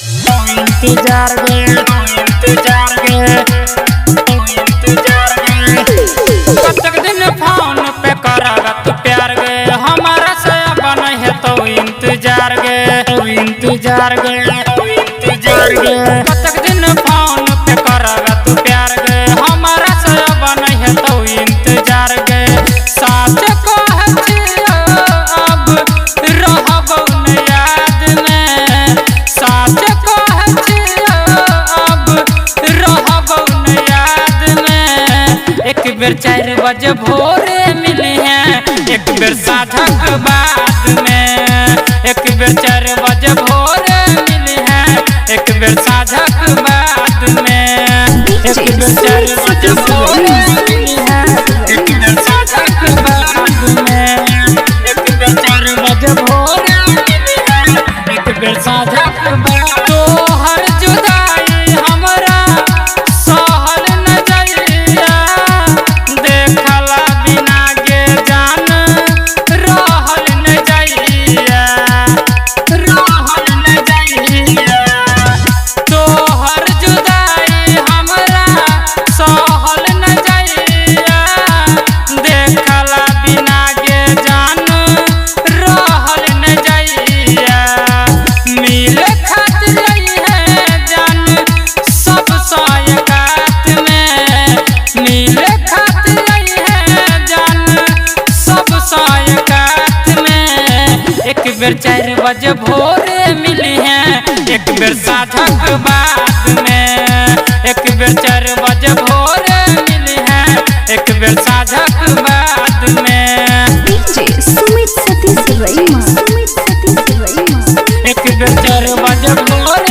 इंतजार गे इंतजार गे इंतजार गे कब तक दिन फोन पे करब तू प्यार गे हमारा से बन है तो इंतजार गे इंतजार गे इंतजार गे कब तक दिन फोन पे करब तू प्यार गे हमारा से बन है तो इंतजार गे साथ एक बेर 4 बजे भोरे मिली हैं एक बेर साझा के बाद में एक बेर 4 बजे भोरे मिली हैं एक बेर साझा के बाद में एक बेर 4 बजे भोरे मिली हैं एक बेर साझा के बाद में एक बेर 4 बजे भोरे मिली हैं एक बेर साझा के बाद तो हर जुदाई हमरा सहल न जाइया देखला बिना गे जान रहल न जाइया तो हर जुदाई हमरा सहल न जाइया देखला बिना गे जान रहल न जाइया मिले खातिर है जान सब सायकात में मिले खातिर है जान सब सायकात में एक बेर 4 बजे भोरे मिली हैं एक बेर साझा के बाद में एक बेर 4 बजे भोरे मिली हैं एक बेर साझा के बाद में डीजे सुमित सतीश रईमा एक बेर 4 बजे भोरे